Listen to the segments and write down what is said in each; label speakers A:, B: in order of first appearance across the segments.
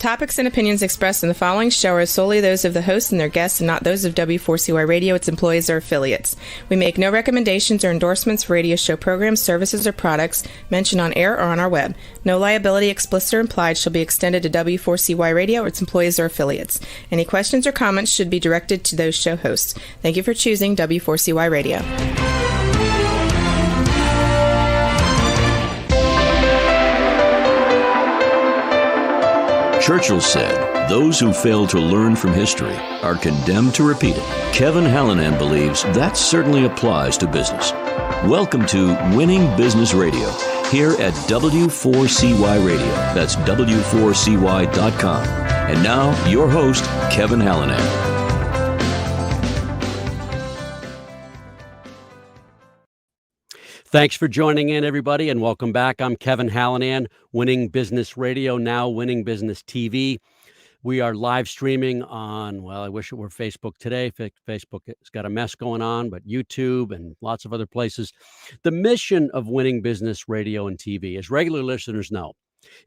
A: topics and opinions expressed in the following show are solely those of the host and their guests and not those of W4CY Radio, its employees, or affiliates. We make no recommendations or endorsements for radio show programs, services, or products mentioned on air or on our web. No liability, explicit or implied, shall be extended to W4CY Radio or its employees or affiliates. Any questions or comments should be directed to those show hosts. Thank you for choosing W4CY Radio.
B: Churchill said, "Those who fail to learn from history are condemned to repeat it." Kevin Hallinan believes that certainly applies to business. Welcome to Winning Business Radio, here at W4CY Radio. That's W4CY.com. And now, your host, Kevin Hallinan.
C: Thanks for joining in, everybody, and welcome back. I'm Kevin Hallinan, Winning Business Radio, now Winning Business TV. We are live streaming on, well, I wish it were Facebook today. Facebook has got a mess going on, but YouTube and lots of other places. The mission of Winning Business Radio and TV, as regular listeners know,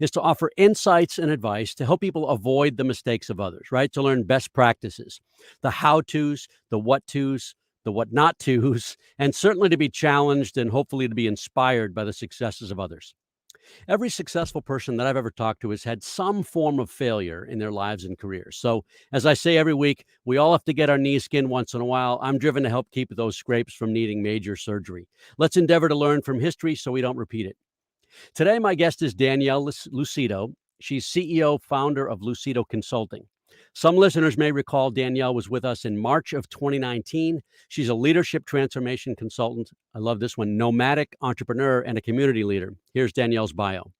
C: is to offer insights and advice to help people avoid the mistakes of others, right? To learn best practices, the how-tos, the what-tos, the what not to's, and certainly to be challenged and hopefully to be inspired by the successes of others. Every successful person that I've ever talked to has had some form of failure in their lives and careers. So as I say every week, we all have to get our knees skinned once in a while. I'm driven to help keep those scrapes from needing major surgery. Let's endeavor to learn from history so we don't repeat it. Today, my guest is Danielle Lucido. She's CEO, founder of Lucido Consulting. Some listeners may recall Danielle was with us in March of 2019. She's a leadership transformation consultant. I love this one, nomadic entrepreneur and a community leader. Here's Danielle's bio.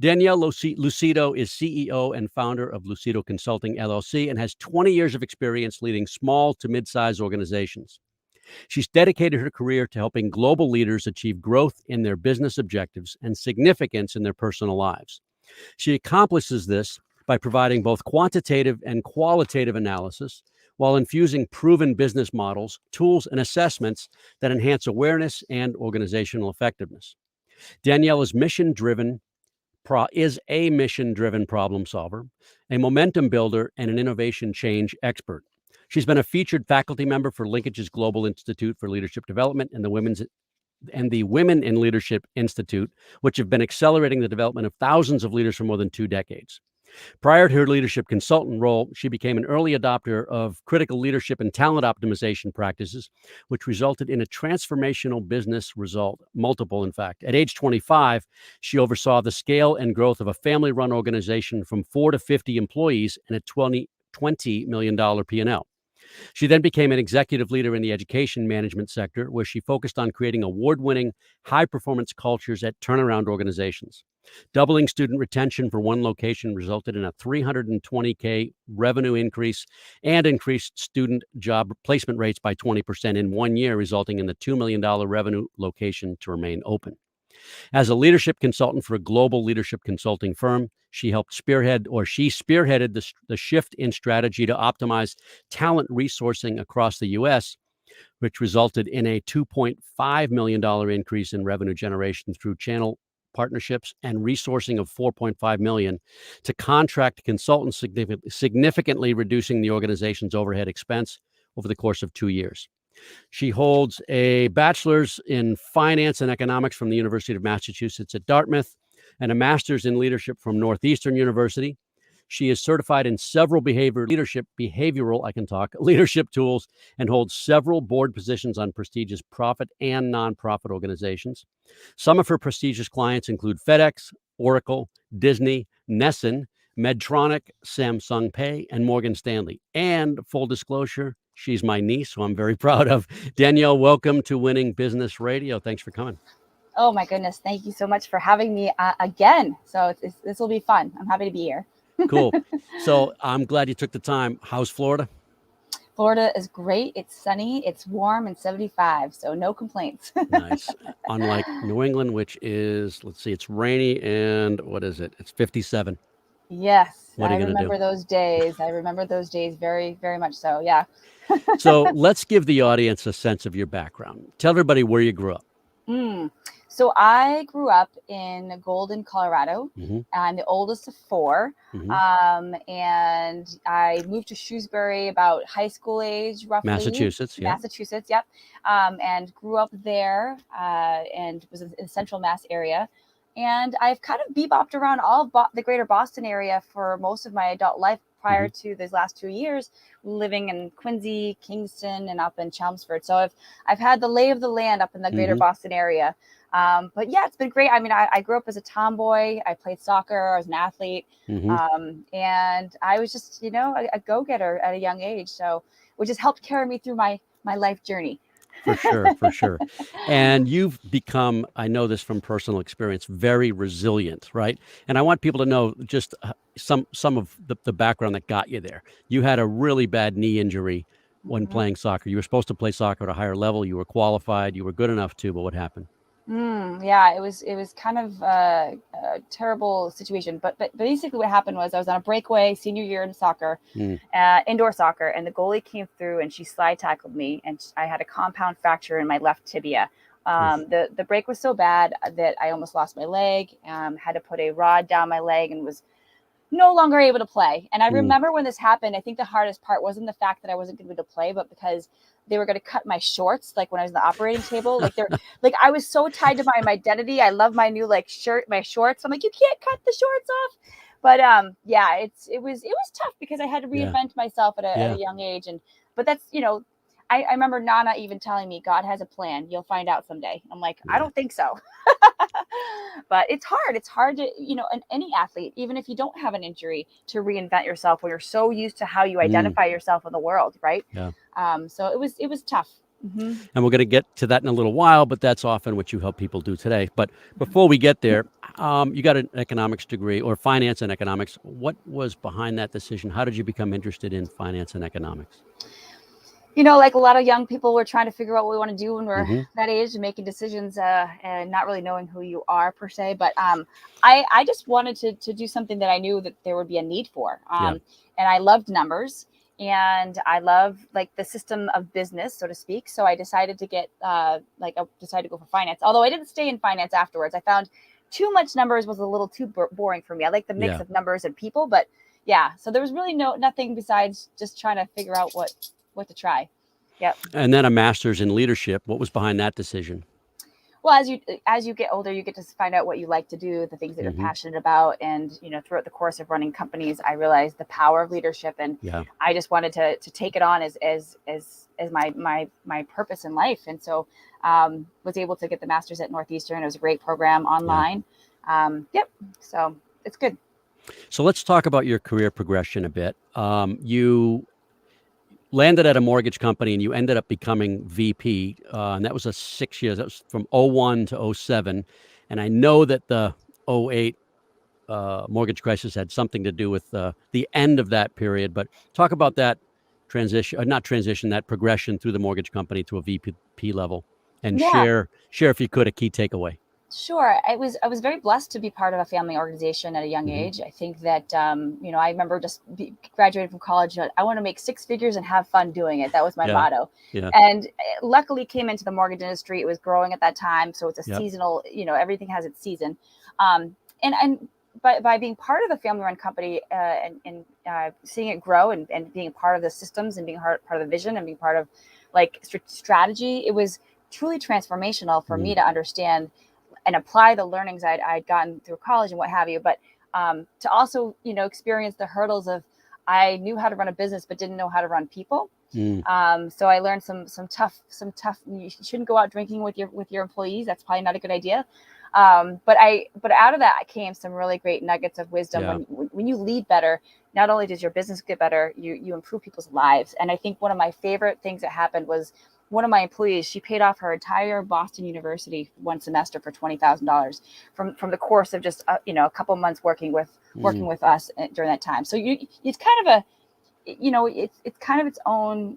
C: Danielle Lucido is CEO and founder of Lucido Consulting, LLC, and has 20 years of experience leading small to mid-sized organizations. She's dedicated her career to helping global leaders achieve growth in their business objectives and significance in their personal lives. She accomplishes this by providing both quantitative and qualitative analysis while infusing proven business models, tools, and assessments that enhance awareness and organizational effectiveness. Danielle is a mission-driven problem solver, a momentum builder, and an innovation change expert. She's been a featured faculty member for Linkage's Global Institute for Leadership Development and the Women in Leadership Institute, which have been accelerating the development of thousands of leaders for more than 2 decades. Prior to her leadership consultant role, she became an early adopter of critical leadership and talent optimization practices, which resulted in a transformational business result, multiple, in fact. At age 25, she oversaw the scale and growth of a family-run organization from 4 to 50 employees and a $20 million P&L. She then became an executive leader in the education management sector, where she focused on creating award-winning, high-performance cultures at turnaround organizations. Doubling student retention for one location resulted in a $320K revenue increase and increased student job placement rates by 20% in 1 year, resulting in the $2 million revenue location to remain open. As a leadership consultant for a global leadership consulting firm, she spearheaded the shift in strategy to optimize talent resourcing across the U.S., which resulted in a $2.5 million increase in revenue generation through channel partnerships and resourcing of $4.5 million to contract consultants, significantly reducing the organization's overhead expense over the course of 2 years. She holds a bachelor's in finance and economics from the University of Massachusetts at Dartmouth and a master's in leadership from Northeastern University. She is certified in several leadership tools and holds several board positions on prestigious profit and nonprofit organizations. Some of her prestigious clients include FedEx, Oracle, Disney, Nessun, Medtronic, Samsung Pay, and Morgan Stanley. And full disclosure, she's my niece, who I'm very proud of. Danielle, welcome to Winning Business Radio. Thanks for coming.
D: Oh my goodness. Thank you so much for having me again. So this will be fun. I'm happy to be here.
C: Cool. So I'm glad you took the time. How's Florida?
D: Florida is great. It's sunny, it's warm, and 75. So no complaints.
C: Nice. Unlike New England, which is, it's rainy and what is it? It's 57.
D: Yes.
C: What are you
D: I remember those days. I remember those days very, very much so. Yeah.
C: So let's give the audience a sense of your background. Tell everybody where you grew up.
D: So I grew up in Golden, Colorado. I'm the oldest of four. And I moved to Shrewsbury about high school age, roughly.
C: Massachusetts, yeah.
D: Massachusetts, yep. And grew up there and was in the central Mass area. And I've kind of bebopped around all of the greater Boston area for most of my adult life prior to these last 2 years, living in Quincy, Kingston, and up in Chelmsford. So I've had the lay of the land up in the greater Boston area. But yeah, it's been great. I mean, I grew up as a tomboy. I played soccer. I was an athlete. And I was just, a go-getter at a young age. So, which has helped carry me through my life journey.
C: For sure. And you've become, I know this from personal experience, very resilient, right? And I want people to know just some of the background that got you there. You had a really bad knee injury when playing soccer. You were supposed to play soccer at a higher level. You were qualified. You were good enough to, but what happened?
D: Yeah, it was kind of a terrible situation. But basically what happened was I was on a breakaway senior year in soccer, indoor soccer, and the goalie came through and she slide tackled me, and I had a compound fracture in my left tibia. The break was so bad that I almost lost my leg, had to put a rod down my leg and was no longer able to play. And I remember when this happened, I think the hardest part wasn't the fact that I wasn't going to be able to play, but because they were going to cut my shorts, like when I was in the operating table, like I was so tied to my identity. I love my new shirt, my shorts. I'm like, you can't cut the shorts off. But yeah, it was tough because I had to reinvent myself at a young age. But that's, I remember Nana even telling me, God has a plan. You'll find out someday. I'm like, I don't think so. But it's hard. It's hard to, any athlete, even if you don't have an injury, to reinvent yourself when you're so used to how you identify yourself in the world, right?
C: Yeah.
D: So it was tough.
C: And we're going to get to that in a little while, but that's often what you help people do today. But before we get there, you got an economics degree or finance and economics. What was behind that decision? How did you become interested in finance and economics?
D: Like a lot of young people, we're trying to figure out what we want to do when we're that age and making decisions and not really knowing who you are per se. But I just wanted to do something that I knew that there would be a need for. And I loved numbers and I love the system of business, so to speak. So I decided to get I decided to go for finance, although I didn't stay in finance afterwards. I found too much numbers was a little too boring for me. I like the mix of numbers and people, but so there was really nothing besides just trying to figure out what to try. Yep.
C: And then a master's in leadership. What was behind that decision?
D: Well, as you get older, you get to find out what you like to do, the things that you're passionate about. And, throughout the course of running companies, I realized the power of leadership. And I just wanted to take it on as my purpose in life. And so was able to get the master's at Northeastern. It was a great program online. So it's good.
C: So let's talk about your career progression a bit. You landed at a mortgage company and you ended up becoming VP. And that was 6 years. That was from 01 to 07. And I know that the 08 mortgage crisis had something to do with the end of that period. But talk about that that progression through the mortgage company to a VP level, and share if you could a key takeaway.
D: Sure. I was very blessed to be part of a family organization at a young age. I think that, I remember just graduating from college. I want to make six figures and have fun doing it. That was my motto. Yeah. And luckily came into the mortgage industry. It was growing at that time. So it's a seasonal, everything has its season. And by being part of the family run company and seeing it grow and being part of the systems and being part of the vision and being part of strategy, it was truly transformational for me to understand and apply the learnings I'd gotten through college and what have you. But to also, experience the hurdles of, I knew how to run a business, but didn't know how to run people. So I learned some tough, you shouldn't go out drinking with your employees. That's probably not a good idea. But out of that came some really great nuggets of wisdom. When you lead better, not only does your business get better, you improve people's lives. And I think one of my favorite things that happened was one of my employees, she paid off her entire Boston University one semester for $20,000 from the course of just a couple months working with us during that time. So it's kind of it's kind of its own.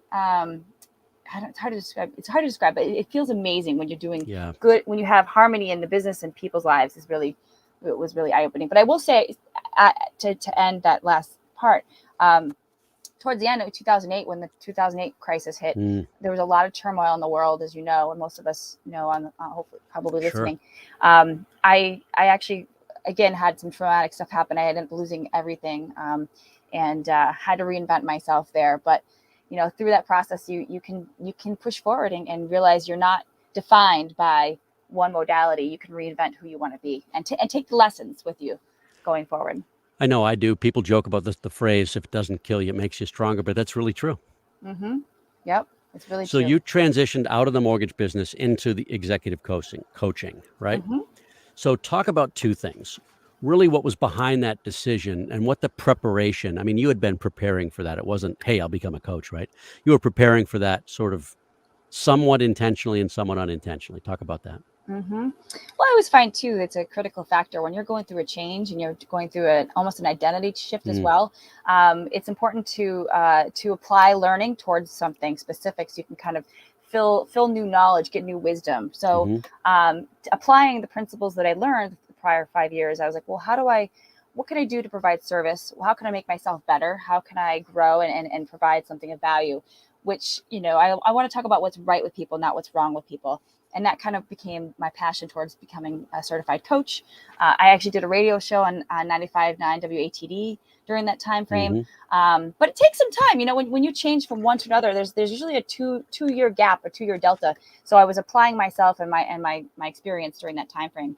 D: It's hard to describe, but it feels amazing when you're doing good, when you have harmony in the business and people's lives. It was really eye opening. But I will say, to end that last part, towards the end of 2008, when the 2008 crisis hit, there was a lot of turmoil in the world, as you know, and most of us know, on hopefully probably listening. I actually, again, had some traumatic stuff happen. I ended up losing everything, and had to reinvent myself there. But through that process, you can push forward and realize you're not defined by one modality. You can reinvent who you want to be, and take the lessons with you going forward.
C: I know I do. People joke about the phrase, if it doesn't kill you, it makes you stronger, but that's really true.
D: Mm-hmm. Yep. It's really
C: so
D: true.
C: You transitioned out of the mortgage business into the executive coaching, right?
D: Mm-hmm.
C: So talk about two things. Really, what was behind that decision and what the preparation, I mean, you had been preparing for that. It wasn't, hey, I'll become a coach, right? You were preparing for that sort of somewhat intentionally and somewhat unintentionally. Talk about that.
D: Mm-hmm. Well, I always find too, it's a critical factor when you're going through a change and you're going through almost an identity shift as well. It's important to apply learning towards something specific, so you can kind of fill new knowledge, get new wisdom. So applying the principles that I learned the prior 5 years, I was like, well, what can I do to provide service? How can I make myself better? How can I grow and provide something of value? Which, I want to talk about what's right with people, not what's wrong with people. And that kind of became my passion towards becoming a certified coach. I actually did a radio show on 95.9 WATD during that time frame. But it takes some time. When you change from one to another, there's usually a two-year gap, a 2-year delta. So I was applying myself and my experience during that time frame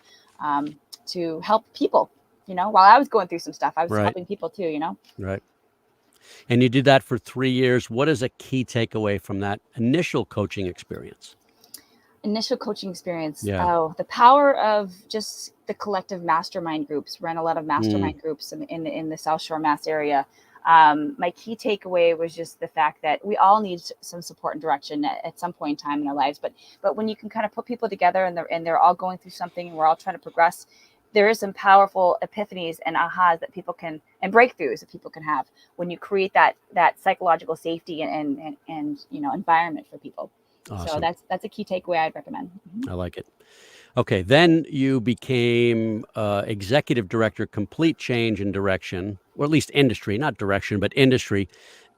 D: to help people. While I was going through some stuff, I was helping people too.
C: Right. And you did that for 3 years. What is a key takeaway from that initial coaching experience?
D: Yeah. Oh, the power of just the collective mastermind groups. Ran a lot of mastermind groups in the South Shore, Mass area. My key takeaway was just the fact that we all need some support and direction at some point in time in our lives. But when you can kind of put people together and they're all going through something and we're all trying to progress, there is some powerful epiphanies and ahas that people can, and breakthroughs that people can have when you create that psychological safety and environment for people.
C: Awesome.
D: So that's a key takeaway I'd recommend.
C: I like it. Okay, then you became executive director, complete change in direction, or at least industry, not direction, but industry.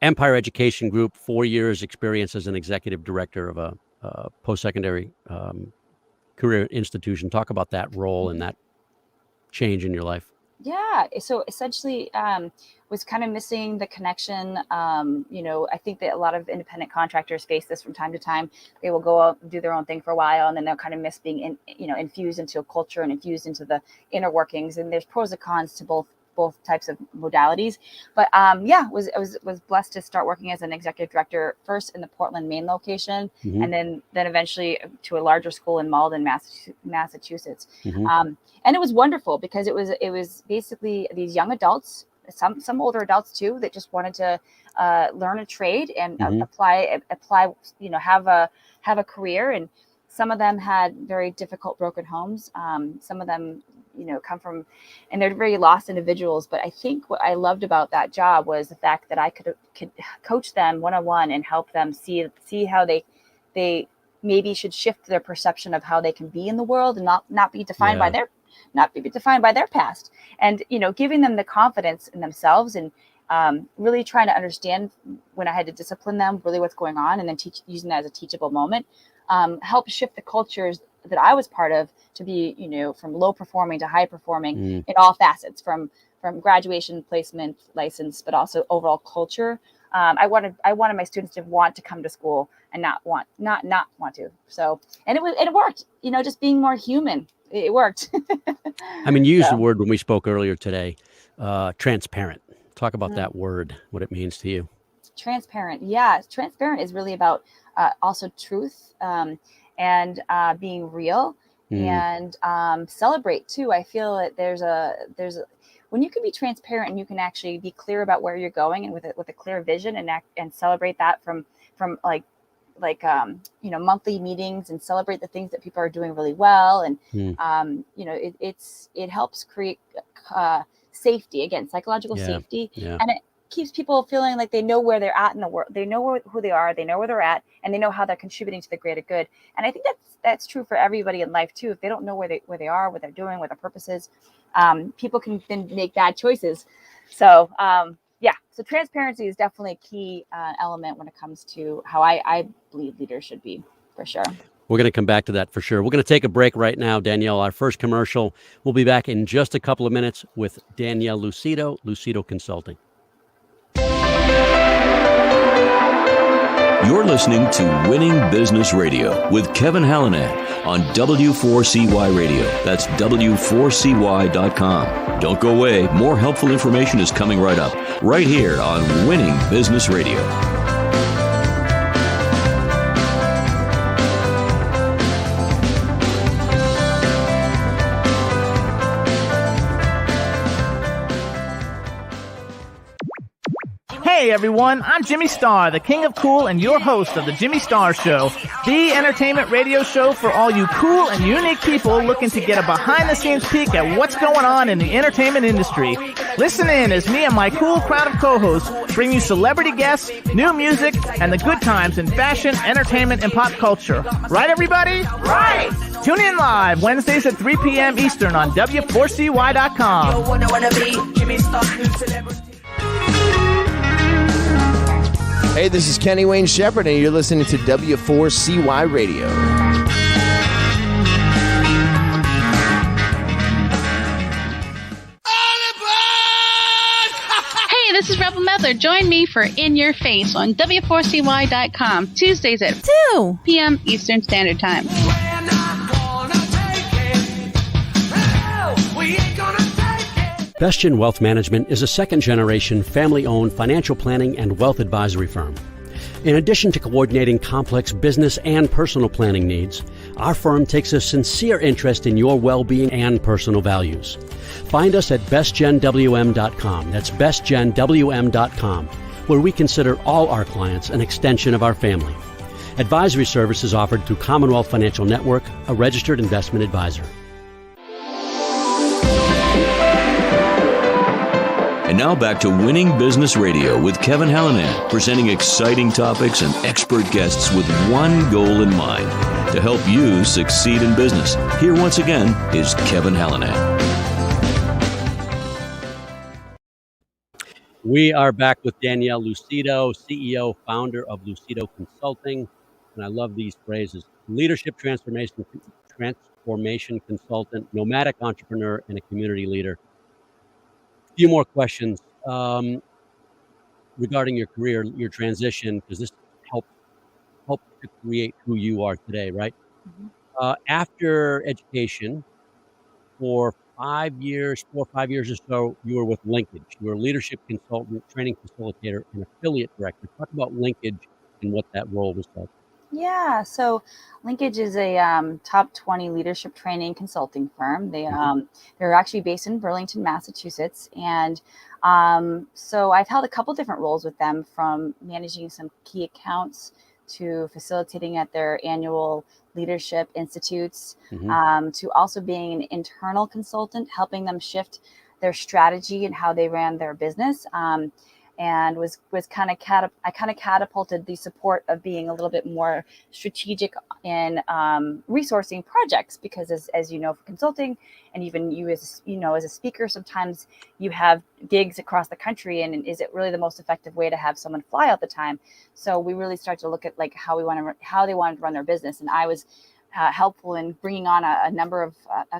C: Empire Education Group, 4 years experience as an executive director of a post-secondary career institution. Talk about that role and that change in your life.
D: Yeah. So essentially, was kind of missing the connection. I think that a lot of independent contractors face this from time to time. They will go out and do their own thing for a while, and then they'll kind of miss being infused into a culture and infused into the inner workings. And there's pros and cons to both types of modalities. But was blessed to start working as an executive director first in the Portland, Maine location, and then eventually to a larger school in Malden, Massachusetts. And it was wonderful because it was basically these young adults, some older adults too, that just wanted to learn a trade and apply, have a career. And some of them had very difficult, broken homes. Some of them, come from, and they're very lost individuals. But I think what I loved about that job was the fact that I could coach them one-on-one and help them see how they maybe should shift their perception of how they can be in the world and not be defined by their past, and giving them the confidence in themselves and really trying to understand when I had to discipline them really what's going on, and then using that as a teachable moment, help shift the cultures that I was part of to be from low performing to high performing in all facets, from graduation, placement, license, but also overall culture. I wanted my students to want to come to school and not want to. So, and it worked, just being more human. It worked.
C: I mean, you used the word when we spoke earlier today, transparent. Talk about that word, what it means to you.
D: Transparent. Yeah. Transparent is really about also truth and being real and celebrate too. I feel that there's when you can be transparent and you can actually be clear about where you're going and with a clear vision and celebrate that from monthly meetings and celebrate the things that people are doing really well. And, it helps create safety, again, psychological safety. Yeah. And it keeps people feeling like they know where they're at in the world. They know who they are, they know where they're at, and they know how they're contributing to the greater good. And I think that's true for everybody in life too. If they don't know where they are, what they're doing, what their purpose is, people can then make bad choices. So, So transparency is definitely a key element when it comes to how I believe leaders should be, for sure.
C: We're going to come back to that for sure. We're going to take a break right now, Danielle. Our first commercial. We'll be back in just a couple of minutes with Danielle Lucido, Lucido Consulting.
B: You're listening to Winning Business Radio with Kevin Hallinan on W4CY Radio. That's W4CY.com. Don't go away. More helpful information is coming right up, right here on Winning Business Radio.
E: Hey everyone, I'm Jimmy Star, the king of cool and your host of the Jimmy Star Show, the entertainment radio show for all you cool and unique people looking to get a behind-the-scenes peek at what's going on in the entertainment industry. Listen in as me and my cool crowd of co-hosts bring you celebrity guests, new music, and the good times in fashion, entertainment, and pop culture. Right, everybody? Right! Tune in live Wednesdays at 3 p.m. Eastern on W4CY.com.
F: Hey, this is Kenny Wayne Shepherd, and you're listening to W4CY Radio.
G: Hey, this is Rebel Medler. Join me for In Your Face on W4CY.com, Tuesdays at 2 p.m. Eastern Standard Time.
C: Bestgen Wealth Management is a second-generation, family-owned financial planning and wealth advisory firm. In addition to coordinating complex business and personal planning needs, our firm takes a sincere interest in your well-being and personal values. Find us at bestgenwm.com. That's bestgenwm.com, where we consider all our clients an extension of our family. Advisory services offered through Commonwealth Financial Network, a registered investment advisor.
B: And now back to Winning Business Radio with Kevin Hallinan, presenting exciting topics and expert guests with one goal in mind, to help you succeed in business. Here once again is Kevin Hallinan.
C: We are back with Danielle Lucido, CEO, founder of Lucido Consulting. And I love these phrases: leadership transformation consultant, nomadic entrepreneur, and a community leader. Few more questions regarding your career, your transition, because this helped to create who you are today, right? Mm-hmm. After education, for 4 or 5 years or so, you were with Linkage. You were a leadership consultant, training facilitator, and affiliate director. Talk about Linkage and what that role was like.
D: Yeah, so Linkage is a top 20 leadership training consulting firm. They're actually based in Burlington, Massachusetts, and so I've held a couple different roles with them, from managing some key accounts to facilitating at their annual leadership institutes, to also being an internal consultant, helping them shift their strategy and how they ran their business. And was kind of catapulted the support of being a little bit more strategic in resourcing projects, because as you know, for consulting, and even you as a speaker, sometimes you have gigs across the country, and is it really the most effective way to have someone fly all the time? So we really start to look at like how they wanted to run their business, and I was helpful in bringing on a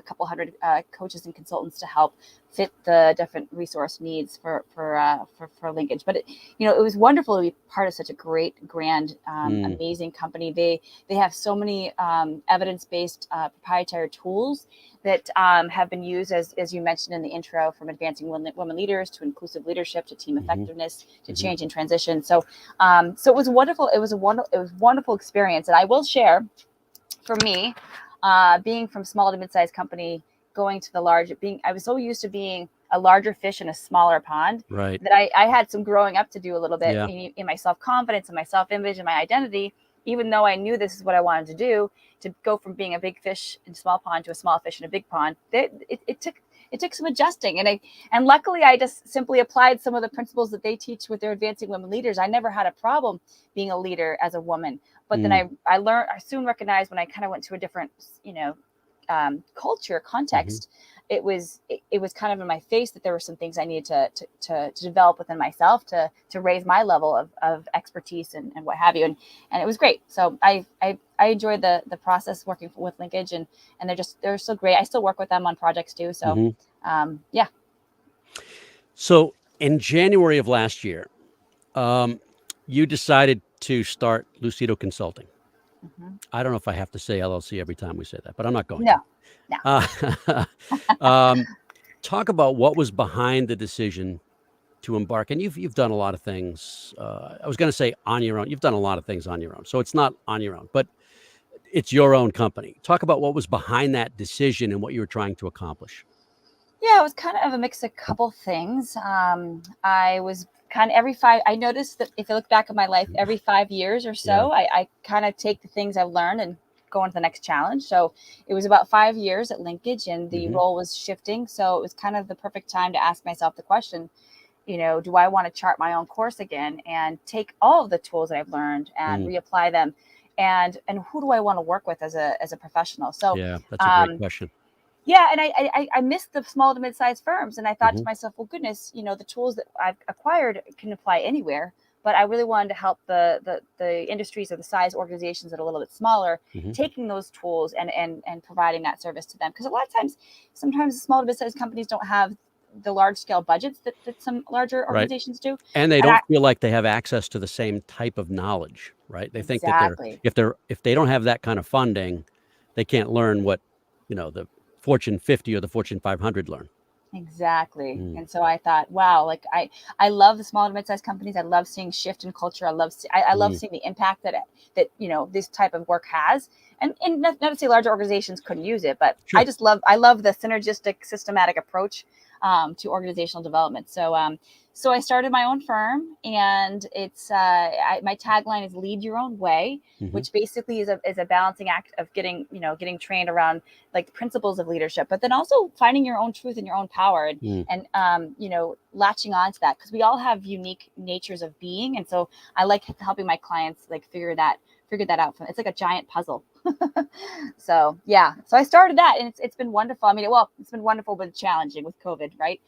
D: couple hundred coaches and consultants to help fit the different resource needs for Linkage. But it was wonderful to be part of such a great, grand, amazing company. They have so many evidence-based proprietary tools that have been used, as you mentioned in the intro, from advancing women leaders to inclusive leadership to team effectiveness to change and transition. So it was wonderful. It was a wonderful experience, and I will share. For me, being from small to mid-sized company, going to the large, I was so used to being a larger fish in a smaller pond,
C: right,
D: that I had some growing up to do a little bit in my self-confidence and my self-image and my identity, even though I knew this is what I wanted to do, to go from being a big fish in a small pond to a small fish in a big pond. It took some adjusting, and luckily I just simply applied some of the principles that they teach with their advancing women leaders. I never had a problem being a leader as a woman, but then I soon recognized when I kind of went to a different, culture context, it was kind of in my face that there were some things I needed to develop within myself to raise my level of expertise and what have you. And it was great. So I enjoyed the process working with Linkage, and they're so great. I still work with them on projects too. So yeah.
C: So in January of last year, you decided to start Lucido Consulting. I don't know if I have to say LLC every time we say that, but I'm not going
D: to.
C: Talk about what was behind the decision to embark. And you've done a lot of things. I was going to say on your own. You've done a lot of things on your own. So it's not on your own, but it's your own company. Talk about what was behind that decision and what you were trying to accomplish.
D: Yeah, it was kind of a mix of a couple things. I was kind of I noticed that if I look back at my life, every 5 years or so, I kind of take the things I've learned and go into the next challenge. So it was about 5 years at Linkage, and the role was shifting. So it was kind of the perfect time to ask myself the question, do I want to chart my own course again and take all of the tools that I've learned and reapply them? And who do I want to work with as a professional? So
C: yeah, that's a great question.
D: Yeah. And I missed the small to mid-sized firms. And I thought to myself, well, goodness, the tools that I've acquired can apply anywhere. But I really wanted to help the industries or the size organizations that are a little bit smaller, taking those tools and providing that service to them. Because a lot of times, sometimes the small to mid-sized companies don't have the large scale budgets that some larger organizations do.
C: And they don't feel like they have access to the same type of knowledge, right? They think that if they don't have that kind of funding, they can't learn what, the Fortune 50 or the Fortune 500 learn.
D: Exactly. And so I thought, wow, like I love the small to mid-sized companies. I love seeing shift in culture. I love seeing the impact that this type of work has. And not to say larger organizations couldn't use it, but sure. I love the synergistic, systematic approach to organizational development. So I started my own firm, and it's my tagline is "Lead Your Own Way," which basically is a balancing act of getting trained around like the principles of leadership, but then also finding your own truth and your own power, and latching on to that, because we all have unique natures of being, and so I like helping my clients like figure that out. It's like a giant puzzle. So I started that, and it's been wonderful. I mean, it's been wonderful, but challenging with COVID, right?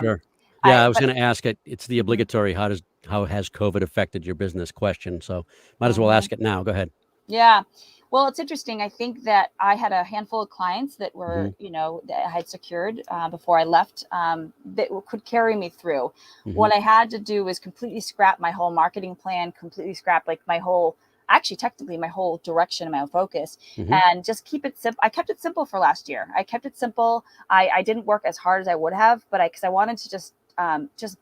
C: Sure. Yeah, I was going to ask it. It's the obligatory. How has COVID affected your business question? So might as well ask it now. Go ahead.
D: Yeah. Well, it's interesting. I think that I had a handful of clients that were, that I had secured before I left that could carry me through. What I had to do was completely scrap my whole marketing plan, completely scrap like technically my whole direction and my focus, and just keep it simple. I kept it simple for last year. I kept it simple. I didn't work as hard as I would have, but because I wanted to just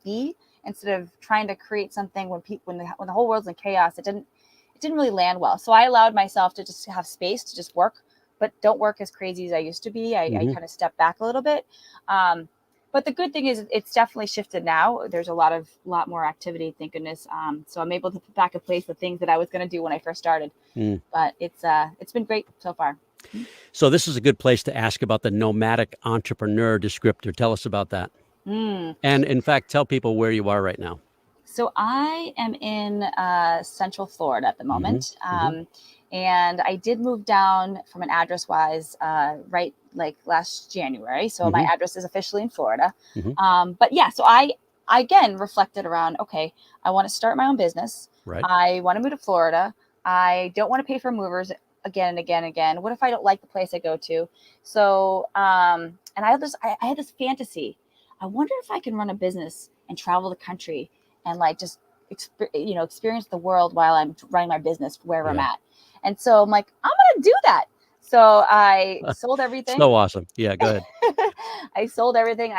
D: be, instead of trying to create something when the whole world's in chaos. It didn't really land well. So I allowed myself to just have space to just work, but don't work as crazy as I used to be. I kind of stepped back a little bit. But the good thing is it's definitely shifted now. There's a lot more activity, thank goodness. So I'm able to put back in place the things that I was going to do when I first started. But it's been great so far.
C: So this is a good place to ask about the nomadic entrepreneur descriptor. Tell us about that. And in fact, tell people where you are right now.
D: So I am in Central Florida at the moment. And I did move down from an address-wise right like last January. So my address is officially in Florida. But yeah, so I again reflected around, okay, I want to start my own business.
C: Right.
D: I want to move to Florida. I don't want to pay for movers again and again and again. What if I don't like the place I go to? So, and I had this fantasy. I wonder if I can run a business and travel the country and like just experience the world while I'm running my business wherever I'm at. And so I'm like, I'm going to do that. So I sold everything.
C: So awesome. Yeah, go ahead.
D: I sold everything.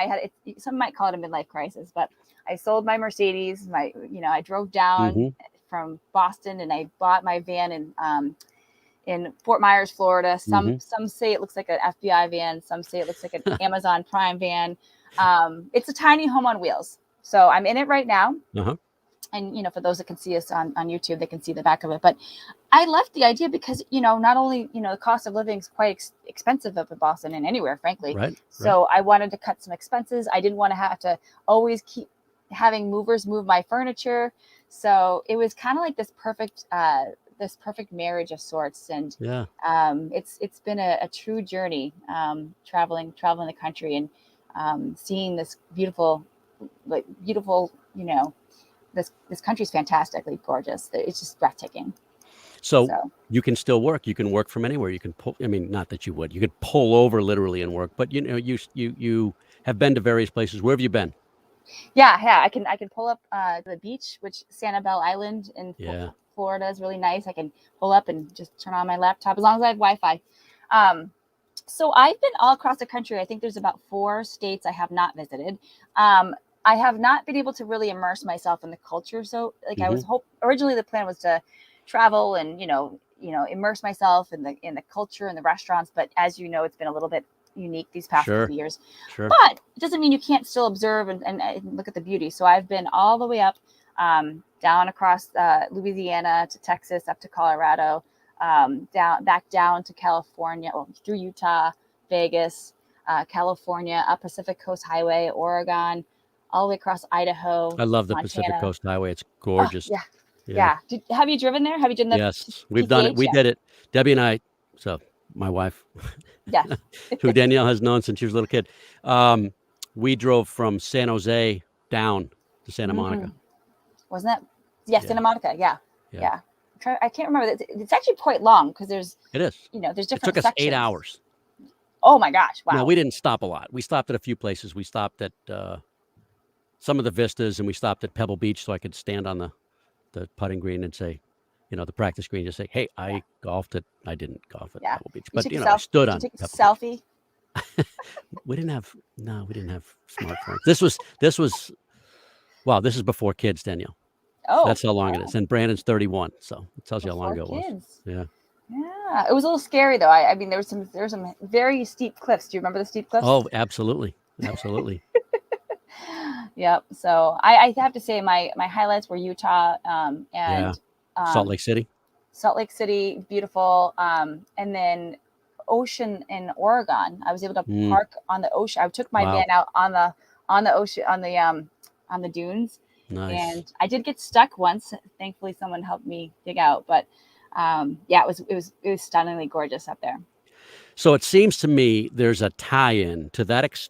D: Some might call it a midlife crisis, but I sold my Mercedes. I drove down from Boston, and I bought my van in Fort Myers, Florida. Some say it looks like an FBI van. Some say it looks like an Amazon Prime van. It's a tiny home on wheels. So I'm in it right now. And, for those that can see us on YouTube, they can see the back of it. But I left the idea because, not only, the cost of living is quite expensive up in Boston and anywhere, frankly.
C: Right.
D: So I wanted to cut some expenses. I didn't want to have to always keep having movers move my furniture. So it was kind of like this perfect this perfect marriage of sorts. And
C: Yeah.
D: It's been a true journey, traveling the country and seeing this beautiful, this country's fantastically gorgeous. It's just breathtaking.
C: So you can still work. You can work from anywhere. You can pull. I mean, not that you would. You could pull over literally and work. But you have been to various places. Where have you been?
D: Yeah. I can pull up the beach, which Sanibel Island in Florida is really nice. I can pull up and just turn on my laptop as long as I have Wi-Fi. So I've been all across the country. I think there's about 4 states I have not visited. I have not been able to really immerse myself in the culture. So I was originally the plan was to travel and immerse myself in the culture and the restaurants, but as you know, it's been a little bit unique these past couple years. But it doesn't mean you can't still observe and look at the beauty. So I've been all the way up down across Louisiana to Texas, up to Colorado, back down to California, through Utah, Vegas, California, up Pacific Coast Highway, Oregon, all the way across Idaho.
C: I love the
D: Montana.
C: Pacific Coast Highway. It's gorgeous.
D: Oh, yeah. Have you driven there? Have you done that?
C: Yes, we've done it. We did it. Debbie and I, so my wife, who Danielle has known since she was a little kid, we drove from San Jose down to Santa Monica.
D: Wasn't that? Yeah, Santa Monica. Yeah. I can't remember. It's actually quite long because there's.
C: It is.
D: There's different.
C: It took us
D: sections.
C: 8 hours.
D: Oh my gosh! Wow.
C: No, we didn't stop a lot. We stopped at a few places. We stopped at some of the vistas, and we stopped at Pebble Beach so I could stand on the putting green and say, the practice green, just say, hey, I golfed at. I didn't golf at Pebble Beach, but I stood on.
D: Did you take a selfie?
C: we didn't have smartphones. This was wow. This is before kids, Danielle.
D: Oh,
C: that's how long it is. And Brandon's 31, so it tells you how long ago it was.
D: Yeah, it was a little scary though. I mean, there were some very steep cliffs. Do you remember the steep cliffs?
C: Oh, absolutely.
D: Yep. So I have to say my highlights were Utah and
C: Salt Lake City.
D: Salt Lake City, beautiful. And then ocean in Oregon. I was able to park on the ocean. I took my van out on the ocean on the dunes.
C: Nice.
D: And I did get stuck once. Thankfully, someone helped me dig out. But it was stunningly gorgeous up there.
C: So it seems to me there's a tie-in to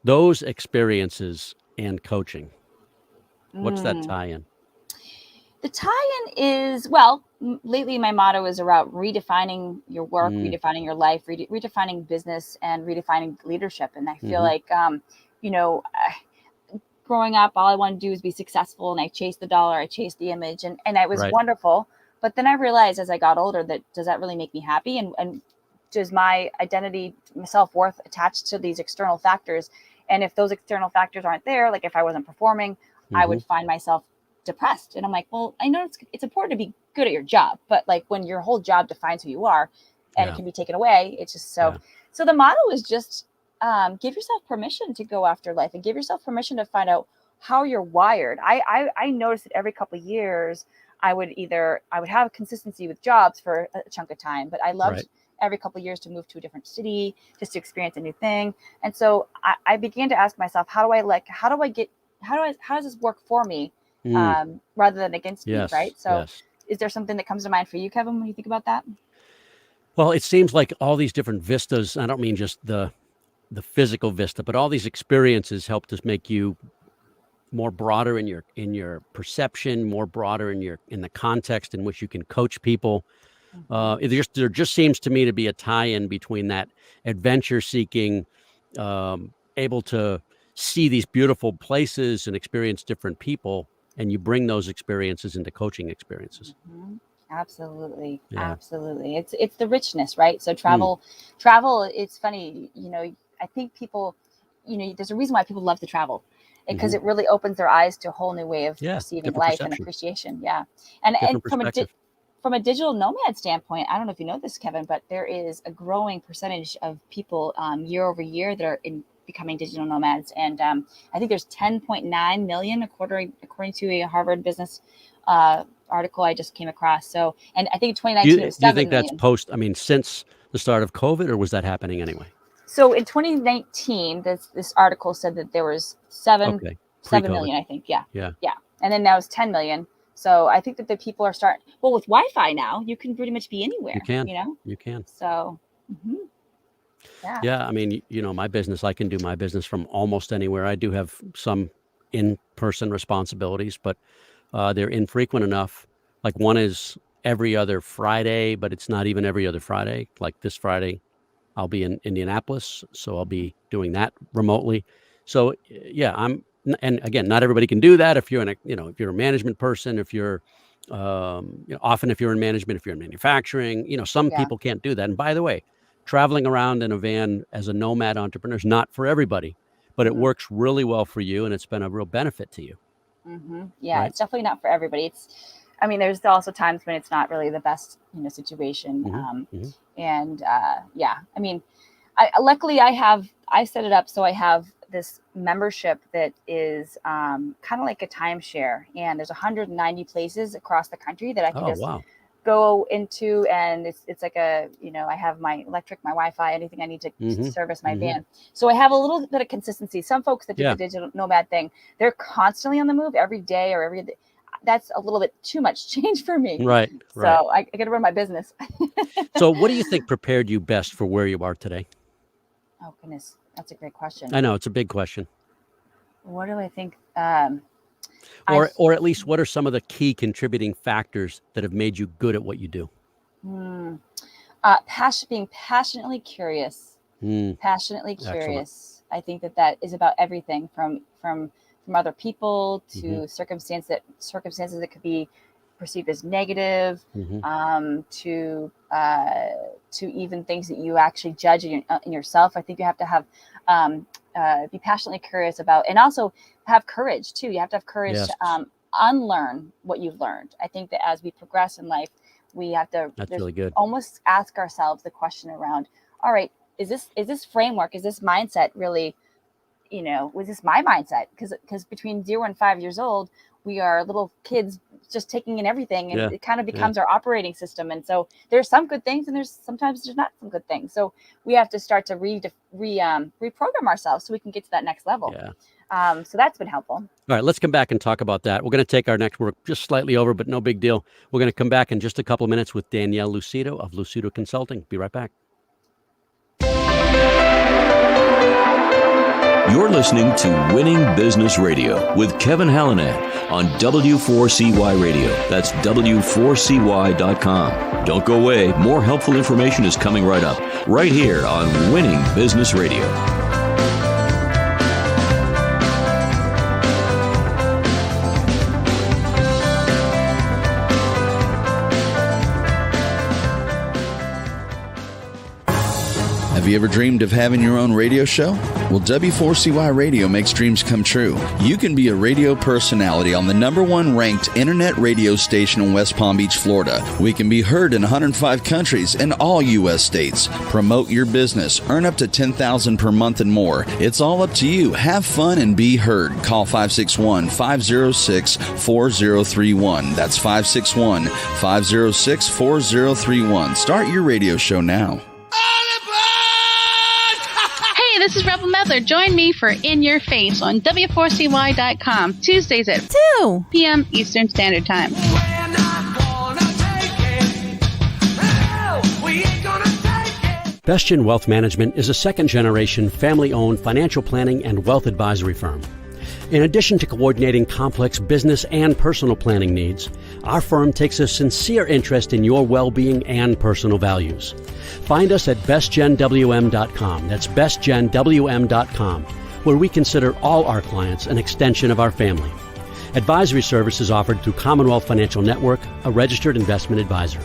C: those experiences and coaching. What's that tie-in?
D: The tie-in is, lately my motto is about redefining your work, redefining your life, redefining business, and redefining leadership. And I feel like, growing up, all I wanted to do was be successful, and I chased the dollar, I chased the image, and it was wonderful. But then I realized as I got older that does that really make me happy? And does my identity, my self-worth attached to these external factors? And if those external factors aren't there, like if I wasn't performing, I would find myself depressed. And I'm like, well, I know it's important to be good at your job, but like when your whole job defines who you are and it can be taken away, it's just so the motto is just give yourself permission to go after life and give yourself permission to find out how you're wired. I noticed that every couple of years I would have consistency with jobs for a chunk of time, but I loved every couple of years to move to a different city just to experience a new thing. And so I began to ask myself, how does this work for me rather than against me, right? So is there something that comes to mind for you, Kevin, when you think about that?
C: Well, it seems like all these different vistas, I don't mean just the physical vista, but all these experiences help to make you more broader in your perception, more broader in the context in which you can coach people. There just seems to me to be a tie-in between that adventure seeking, able to see these beautiful places and experience different people, and you bring those experiences into coaching experiences.
D: Absolutely. It's the richness, right? So travel, it's funny, I think people, there's a reason why people love to travel, because it really opens their eyes to a whole new way of perceiving life and appreciation. Yeah. And from a digital nomad standpoint, I don't know if you know this, Kevin, but there is a growing percentage of people year over year that are becoming digital nomads. And I think there's 10.9 million according to a Harvard Business article I just came across. So, and I think in 2019, it was 7
C: million. Do you think that's since the start of COVID, or was that happening anyway?
D: So in 2019, this article said that there was 7 million, I think. Yeah. And then now it's 10 million. So I think that the people are starting, well, with Wi-Fi now, you can pretty much be anywhere. You can. So,
C: yeah. I mean, my business, I can do my business from almost anywhere. I do have some in-person responsibilities, but they're infrequent enough. Like one is every other Friday, but it's not even every other Friday. Like this Friday, I'll be in Indianapolis, so I'll be doing that remotely. So and again, not everybody can do that. If you're if you're a management person, if you're, often if you're in management, if you're in manufacturing, some people can't do that. And by the way, traveling around in a van as a nomad entrepreneur is not for everybody, but it works really well for you, and it's been a real benefit to you.
D: Yeah, right? It's definitely not for everybody. There's also times when it's not really the best, situation. Luckily I set it up so I have this membership that is kind of like a timeshare, and there's 190 places across the country that I can go into, and it's like I have my electric, my Wi-Fi, anything I need to service my van. So I have a little bit of consistency. Some folks that do the digital nomad thing, they're constantly on the move every day or every day. That's a little bit too much change for me.
C: Right.
D: So I got to run my business.
C: So what do you think prepared you best for where you are today?
D: Oh, goodness. That's a great question.
C: I know, it's a big question.
D: What do I think?
C: Or at least, what are some of the key contributing factors that have made you good at what you do?
D: Being passionately curious. Passionately curious. Excellent. I think that is about everything from other people to circumstances that could be perceived as negative, to even things that you actually judge in yourself. I think you have to have be passionately curious about, and also have courage too. You have to have courage to unlearn what you've learned. I think that as we progress in life, we have to
C: really good.
D: Almost ask ourselves the question around, all right, is this framework, is this mindset really, was this my mindset? Because between 0 and 5 years old, we are little kids just taking in everything, and it kind of becomes our operating system. And so there's some good things, and sometimes there's not some good things. So we have to start to reprogram ourselves so we can get to that next level. Yeah. So that's been helpful.
C: All right, let's come back and talk about that. We're going to take our next work just slightly over, but no big deal. We're going to come back in just a couple of minutes with Danielle Lucido of Lucido Consulting. Be right back.
B: You're listening to Winning Business Radio with Kevin Hallinan on W4CY Radio. That's W4CY.com. Don't go away. More helpful information is coming right up, right here on Winning Business Radio.
H: Have you ever dreamed of having your own radio show? Well, W4CY Radio makes dreams come true. You can be a radio personality on the #1 ranked internet radio station in West Palm Beach, Florida. We can be heard in 105 countries and all U.S. states. Promote your business, earn up to $10,000 per month and more. It's all up to you. Have fun and be heard. Call 561-506-4031. That's 561-506-4031. Start your radio show now.
G: This is Rebel Medler. Join me for In Your Face on W4CY.com, Tuesdays at 2 p.m. Eastern Standard Time.
C: Bestgen Wealth Management is a second-generation, family-owned financial planning and wealth advisory firm. In addition to coordinating complex business and personal planning needs, our firm takes a sincere interest in your well-being and personal values. Find us at bestgenwm.com. That's bestgenwm.com, where we consider all our clients an extension of our family. Advisory service is offered through Commonwealth Financial Network, a registered investment advisor.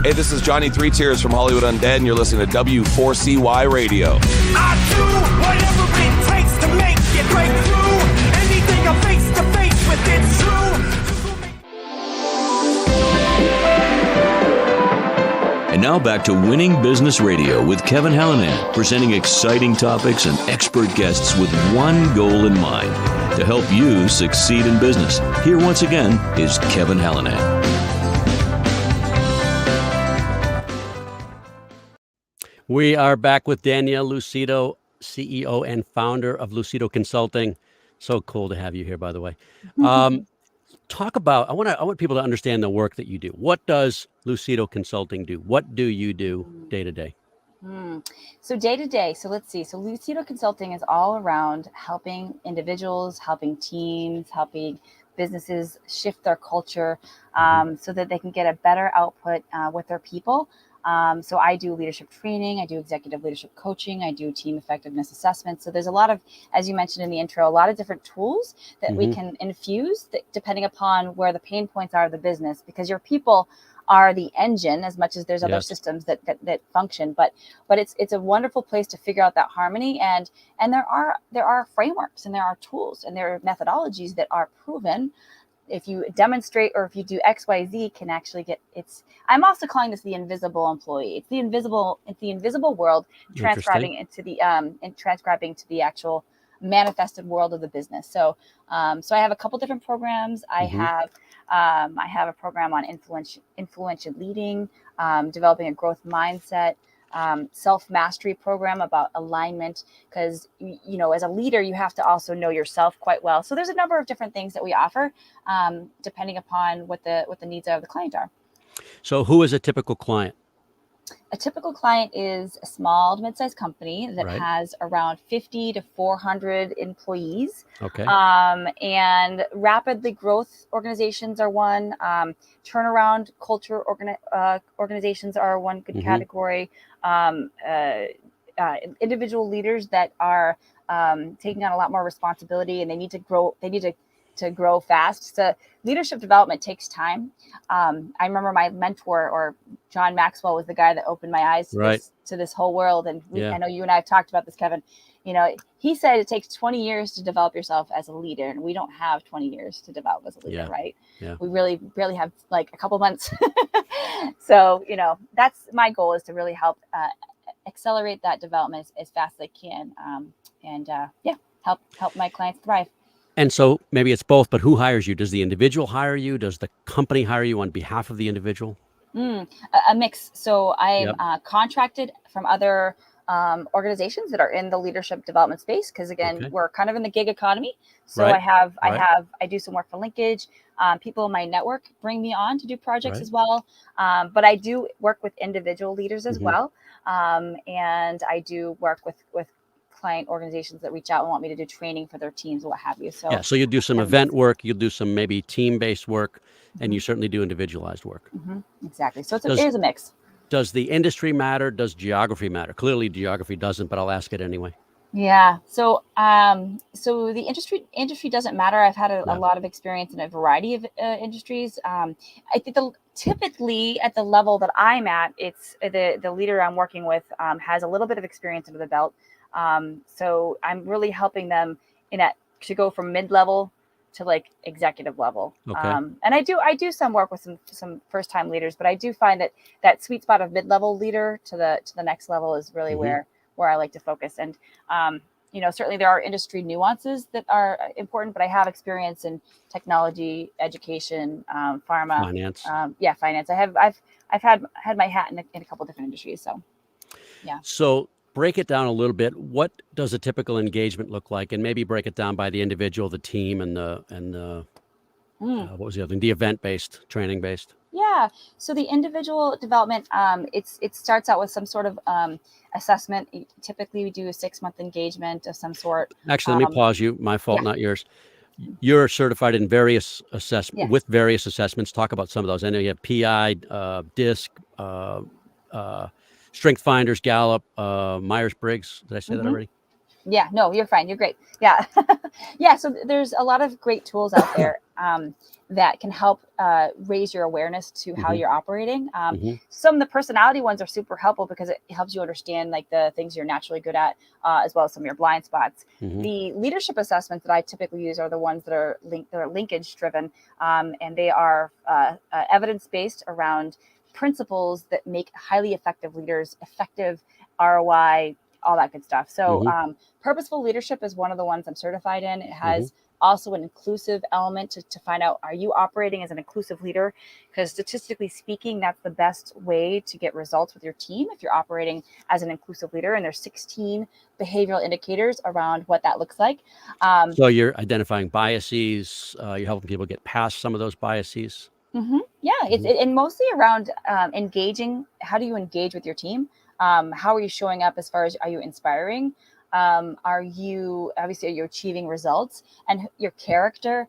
I: Hey, this is Johnny Three Tears from Hollywood Undead, and you're listening to W4CY Radio.
J: I do whatever it takes to make it break through. Anything I'm face to face with, it's true.
B: And now back to Winning Business Radio with Kevin Hallinan, presenting exciting topics and expert guests with one goal in mind, to help you succeed in business. Here once again is Kevin Hallinan.
C: We are back with Danielle Lucido, CEO and founder of Lucido Consulting. So cool to have you here, by the way. Talk about, I want people to understand the work that you do. What does Lucido Consulting do? What do you do day to day?
D: So day to day, so let's see. So Lucido Consulting is all around helping individuals, helping teams, helping businesses shift their culture so that they can get a better output with their people. So I do leadership training, I do executive leadership coaching, I do team effectiveness assessments. So there's a lot of, as you mentioned in the intro, a lot of different tools that we can infuse depending upon where the pain points are of the business, because your people are the engine as much as there's other systems that function. But it's a wonderful place to figure out that harmony. And there are frameworks and there are tools and there are methodologies that are proven. If you demonstrate or if you do XYZ, can actually get I'm also calling this the invisible employee. It's the invisible world transcribing into the transcribing to the actual manifested world of the business. So I have a couple different programs. I have a program on influential leading, developing a growth mindset, self-mastery program about alignment, because as a leader you have to also know yourself quite well. So there's a number of different things that we offer depending upon what the needs of the client are.
C: So who is a typical client?
D: A typical client is a small to mid-sized company that has around 50 to 400 employees.
C: Okay.
D: And rapidly growth organizations are one. Turnaround culture organizations are one good category. Individual leaders that are taking on a lot more responsibility and they need to grow. They need to grow fast. So leadership development takes time. I remember my mentor, or John Maxwell, was the guy that opened my eyes to this whole world. And I know you and I have talked about this, Kevin. He said it takes 20 years to develop yourself as a leader, and we don't have 20 years to develop as a leader, right? Yeah. We really have like a couple months. So, that's my goal, is to really help accelerate that development as fast as I can, and help my clients thrive.
C: And so maybe it's both, but who hires you? Does the individual hire you? Does the company hire you on behalf of the individual?
D: A mix. So I'm contracted from other organizations that are in the leadership development space, because again, we're kind of in the gig economy. So I do some work for Linkage. People in my network bring me on to do projects as well. But I do work with individual leaders as well. And I do work with client organizations that reach out and want me to do training for their teams, what have you. So
C: so you do some event work, you'll do some maybe team-based work, and you certainly do individualized work.
D: Exactly. So it is a mix.
C: Does the industry matter? Does geography matter? Clearly geography doesn't, but I'll ask it anyway.
D: Yeah. So so the industry doesn't matter. I've had a lot of experience in a variety of industries. I think typically at the level that I'm at, it's the leader I'm working with has a little bit of experience under the belt. So I'm really helping them to go from mid-level to like executive level. And I do some work with some first-time leaders, but I do find that sweet spot of mid-level leader to the next level is really where I like to focus. And certainly there are industry nuances that are important, but I have experience in technology, education, pharma,
C: finance.
D: Finance. I've had my hat in a couple different industries. So yeah.
C: So break it down a little bit. What does a typical engagement look like? And maybe break it down by the individual, the team, and the what was the other thing? The event-based, training-based.
D: Yeah. So the individual development, it starts out with some sort of assessment. Typically, we do a 6-month engagement of some sort.
C: Actually, let me pause you. My fault, not yours. You're certified in various with various assessments. Talk about some of those. I know you have PI, DISC, Strength Finders, Gallup, Myers-Briggs. Did I say that already?
D: Yeah, no, you're fine. You're great. Yeah. So there's a lot of great tools out there that can help raise your awareness to how you're operating. Some of the personality ones are super helpful because it helps you understand like the things you're naturally good at, as well as some of your blind spots. The leadership assessments that I typically use are the ones that are linkage driven, and they are evidence-based around principles that make highly effective leaders effective, ROI, all that good stuff. So purposeful leadership is one of the ones I'm certified in. It has also an inclusive element to find out, are you operating as an inclusive leader? Because statistically speaking, that's the best way to get results with your team if you're operating as an inclusive leader. And there's 16 behavioral indicators around what that looks like.
C: So you're identifying biases. You're helping people get past some of those biases.
D: Mm-hmm. Yeah, it's and mostly around engaging. How do you engage with your team? How are you showing up as far as, are you inspiring? Are you achieving results? And your character,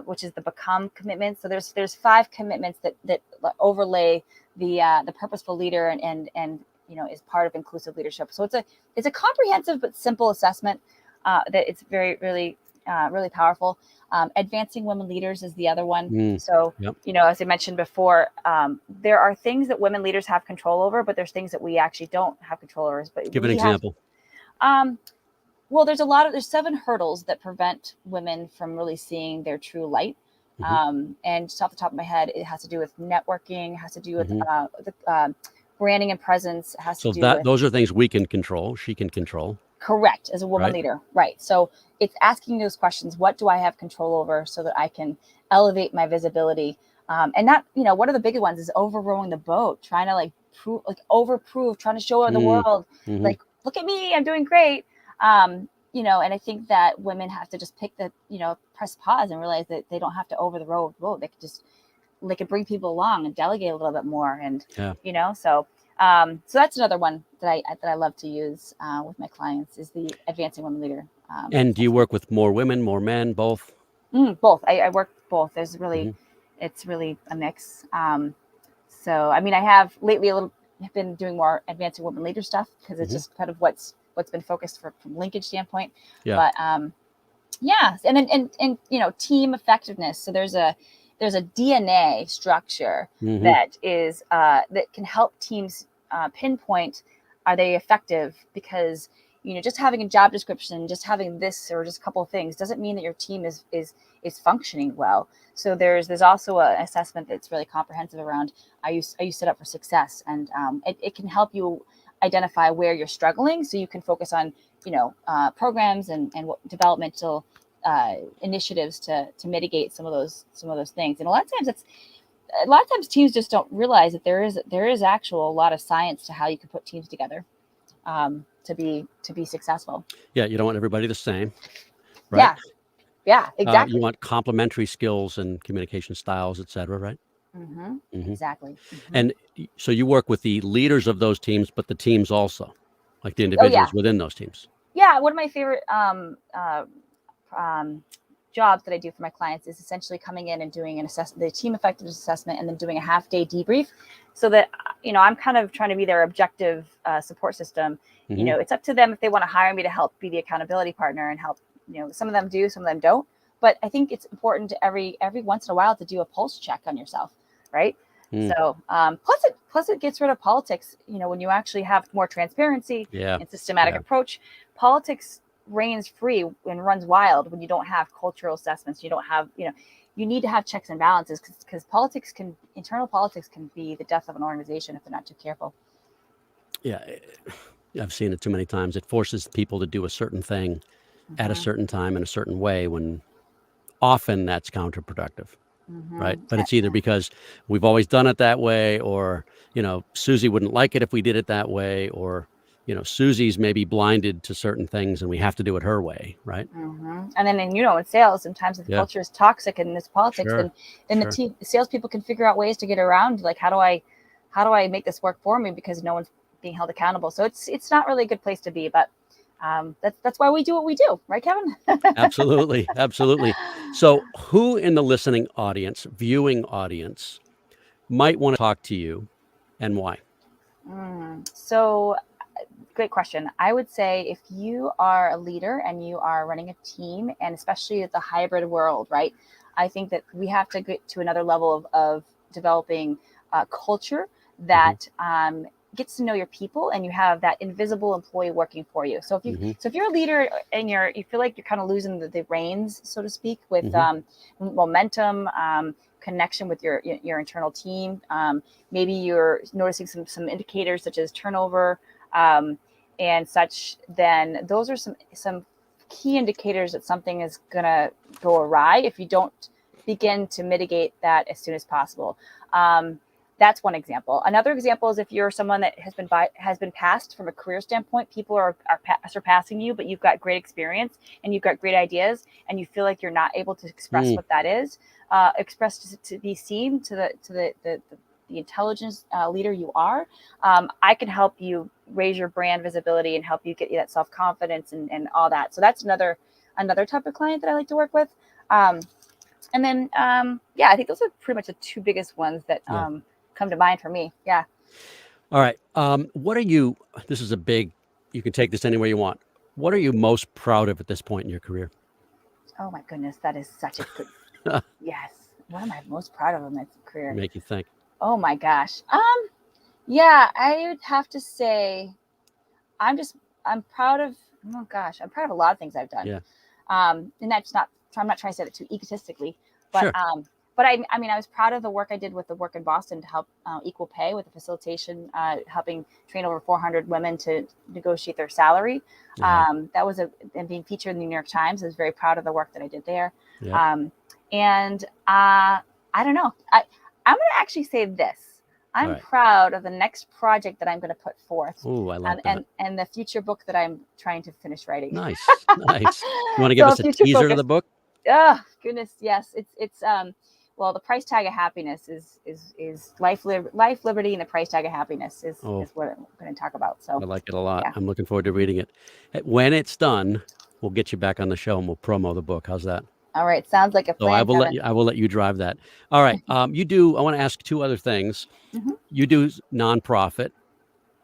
D: which is the become commitment. So there's 5 commitments that overlay the purposeful leader and is part of inclusive leadership. So it's a comprehensive but simple assessment that it's really powerful. Advancing women leaders is the other one. So, as I mentioned before, there are things that women leaders have control over, but there's things that we actually don't have control over. But
C: give an example.
D: Well, there's 7 hurdles that prevent women from really seeing their true light. And just off the top of my head, it has to do with networking, has to do with branding and presence, has to do with...
C: those are things we can control, she can control.
D: Correct, as a woman leader, right? So it's asking those questions: what do I have control over, so that I can elevate my visibility? And not, one of the big ones is overrowing the boat, trying to overprove, trying to show the world, like, look at me, I'm doing great. And I think that women have to just pick press pause and realize that they don't have to over the road. They can bring people along and delegate a little bit more, and so that's another one that I love to use with my clients, is the advancing women leader.
C: And do you work with more women, more men, both?
D: Both. I work both. There's it's really a mix. So I mean, I have lately been doing more advancing women leader stuff, because it's just kind of what's been focused from linkage standpoint. But and then team effectiveness. So there's a DNA structure that is that can help teams pinpoint, are they effective? Because just having a job description, just having this or just a couple of things doesn't mean that your team is functioning well. So there's also an assessment that's really comprehensive around, are you set up for success? And it can help you identify where you're struggling, so you can focus on programs and developmental initiatives to mitigate some of those things. And a lot of times teams just don't realize that there is a lot of science to how you can put teams together to be successful.
C: Yeah, you don't want everybody the same, right?
D: Yeah, exactly.
C: You want complementary skills and communication styles, et cetera, right?
D: Exactly.
C: And so you work with the leaders of those teams, but the teams also, like the individuals within those teams.
D: Yeah, one of my favorite jobs that I do for my clients is essentially coming in and doing the team effectiveness assessment, and then doing a half-day debrief, so that I'm kind of trying to be their objective support system. It's up to them if they want to hire me to help be the accountability partner and help. Some of them do, some of them don't. But I think it's important to every once in a while to do a pulse check on yourself, right? So plus it gets rid of politics. When you actually have more transparency and systematic approach, politics reigns free and runs wild when you don't have cultural assessments. You don't have, you need to have checks and balances, because internal politics can be the death of an organization if they're not too careful.
C: Yeah, I've seen it too many times. It forces people to do a certain thing at a certain time in a certain way, when often that's counterproductive, right? But it's either because we've always done it that way, or, Susie wouldn't like it if we did it that way, or, Susie's maybe blinded to certain things and we have to do it her way, right?
D: And then, in sales, sometimes if the culture is toxic and it's politics, then the salespeople can figure out ways to get around, like, how do I make this work for me, because no one's being held accountable. So it's not really a good place to be, but that's why we do what we do, right, Kevin?
C: Absolutely. So who in the listening audience, viewing audience, might want to talk to you, and why?
D: So great question. I would say if you are a leader and you are running a team, and especially the hybrid world, right? I think that we have to get to another level of developing culture that gets to know your people, and you have that invisible employee working for you. So if you're a leader and you feel like you're kind of losing the reins, so to speak, with momentum, connection with your internal team, maybe you're noticing some indicators such as turnover and such, then those are some key indicators that something is going to go awry if you don't begin to mitigate that as soon as possible. That's one example. Another example is if you're someone that has been passed from a career standpoint, people are surpassing you, but you've got great experience and you've got great ideas, and you feel like you're not able to express what that is, express to be seen to the intelligence leader you are. I can help you raise your brand visibility and help you get that self-confidence and all that. So that's another type of client that I like to work with. And then, I think those are pretty much the two biggest ones that come to mind for me. Yeah.
C: All right. What are you, this is a big, you can take this anywhere you want. What are you most proud of at this point in your career?
D: Oh my goodness. That is such a good, yes. What am I most proud of in my career?
C: Make you think.
D: Oh my gosh. I would have to say, I'm proud of, I'm proud of a lot of things I've done.
C: Yeah.
D: And that's not, I'm not trying to say that too egotistically, but,
C: sure.
D: But I was proud of the work I did with the work in Boston to help equal pay with the facilitation, helping train over 400 women to negotiate their salary. That was and being featured in the New York Times. I was very proud of the work that I did there. Yeah. I don't know. I'm going to actually say this. I'm proud of the next project that I'm going to put forth.
C: Oh, I like that.
D: And the future book that I'm trying to finish writing.
C: Nice. You want to give us a teaser to the book?
D: Oh, goodness. Yes. It's the price tag of happiness is life, liberty, and the price tag of happiness is what I'm going to talk about. So
C: I like it a lot. Yeah. I'm looking forward to reading it. When it's done, we'll get you back on the show and we'll promo the book. How's that?
D: All right. Sounds like a plan.
C: So I will let you drive that. All right. I want to ask two other things. Mm-hmm. You do nonprofit.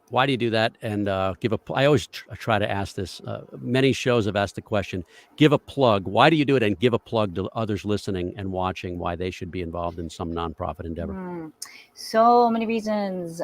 C: Why do you do that? And I always try to ask this. Many shows have asked the question, give a plug. Why do you do it? And give a plug to others listening and watching why they should be involved in some nonprofit endeavor.
D: So many reasons.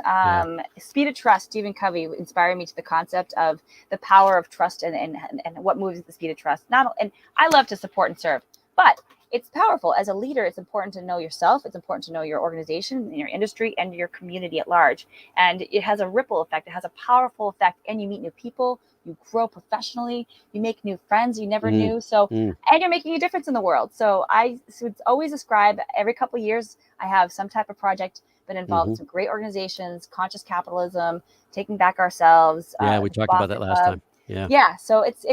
D: Speed of Trust, Stephen Covey inspired me to the concept of the power of trust and what moves at the speed of trust. And I love to support and serve, but it's powerful. As a leader, it's important to know yourself. It's important to know your organization and your industry and your community at large. And it has a ripple effect. It has a powerful effect. And you meet new people. You grow professionally. You make new friends you never knew. So, and you're making a difference in the world. So I would always describe every couple of years, I have some type of project been involved in some great organizations, conscious capitalism, taking back ourselves.
C: Yeah, we talked about that last time. Yeah.
D: Yeah. So it's,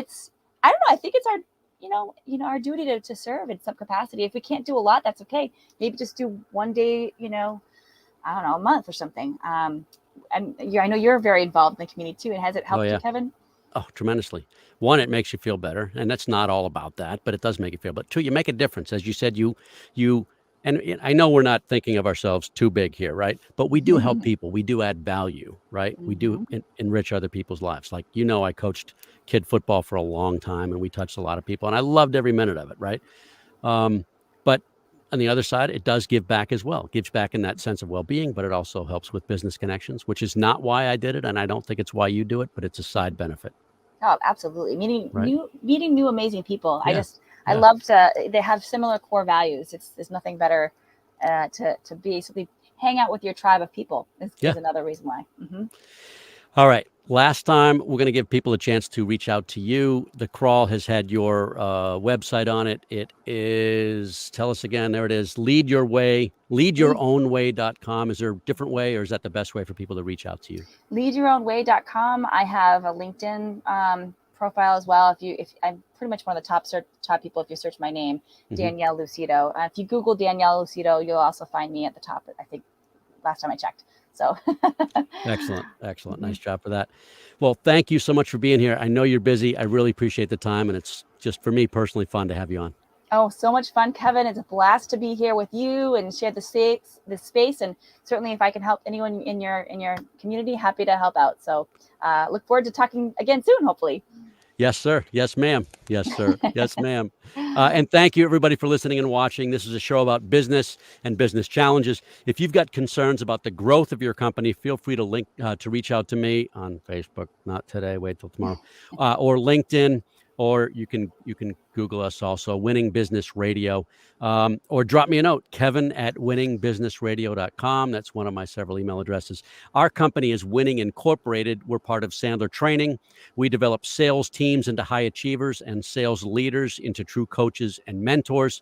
D: I don't know. I think it's our, our duty to serve in some capacity. If we can't do a lot, that's okay. Maybe just do one day, a month or something. And I know you're very involved in the community too. And has it helped you, Kevin?
C: Oh, tremendously. One, it makes you feel better. And that's not all about that, but it does make you feel better. Two, you make a difference. As you said, and I know we're not thinking of ourselves too big here, right? But we do help people. We do add value, right? We do enrich other people's lives. Like, I coached kid football for a long time and we touched a lot of people and I loved every minute of it, right? But on the other side, it does give back as well. It gives back in that sense of well-being, but it also helps with business connections, which is not why I did it. And I don't think it's why you do it, but it's a side benefit.
D: Oh, absolutely. Meeting new amazing people. Yeah. I love they have similar core values. There's nothing better to basically hang out with your tribe of people is another reason why. Mm-hmm.
C: All right. Last time, we're going to give people a chance to reach out to you. The Crawl has had your website on it. It is, tell us again, there it is, leadyourownway.com. Is there a different way or is that the best way for people to reach out to you?
D: Leadyourownway.com. I have a LinkedIn profile as well. If I'm pretty much one of the top people, if you search my name, Danielle Lucido. If you Google Danielle Lucido, you'll also find me at the top, I think, last time I checked. So
C: Excellent. Nice job for that. Well, thank you so much for being here. I know you're busy. I really appreciate the time. And it's just, for me personally, fun to have you on.
D: Oh, so much fun, Kevin. It's a blast to be here with you and share the space. And certainly if I can help anyone in your community, happy to help out. So look forward to talking again soon, hopefully.
C: Yes, sir. Yes, ma'am. Yes, sir. Yes, ma'am. And thank you, everybody, for listening and watching. This is a show about business and business challenges. If you've got concerns about the growth of your company, feel free to reach out to me on Facebook. Not today. Wait till tomorrow. Or LinkedIn. or you can Google us also, Winning Business Radio, or drop me a note, kevin@winningbusinessradio.com. That's one of my several email addresses. Our company is Winning Incorporated. We're part of Sandler Training. We develop sales teams into high achievers and sales leaders into true coaches and mentors.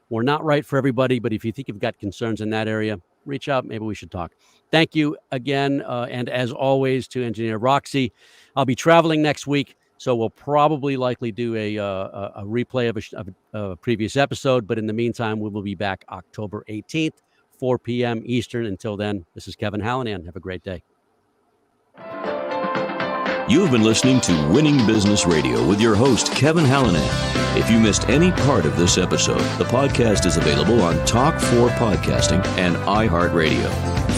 C: We're not right for everybody, but if you think you've got concerns in that area, reach out. Maybe we should talk. Thank you again. And as always, to Engineer Roxy. I'll be traveling next week, so we'll probably likely do a replay of a previous episode. But in the meantime, we will be back October 18th, 4 p.m. Eastern. Until then, this is Kevin Hallinan. Have a great day.
B: You've been listening to Winning Business Radio with your host, Kevin Hallinan. If you missed any part of this episode, the podcast is available on Talk4 Podcasting and iHeartRadio.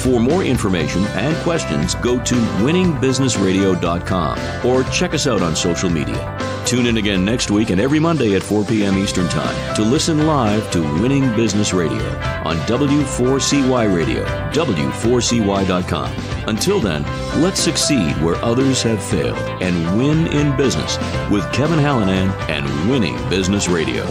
B: For more information and questions, go to winningbusinessradio.com or check us out on social media. Tune in again next week and every Monday at 4 p.m. Eastern Time to listen live to Winning Business Radio on W4CY Radio, W4CY.com. Until then, let's succeed where others have failed and win in business with Kevin Hallinan and Winning Business Radio.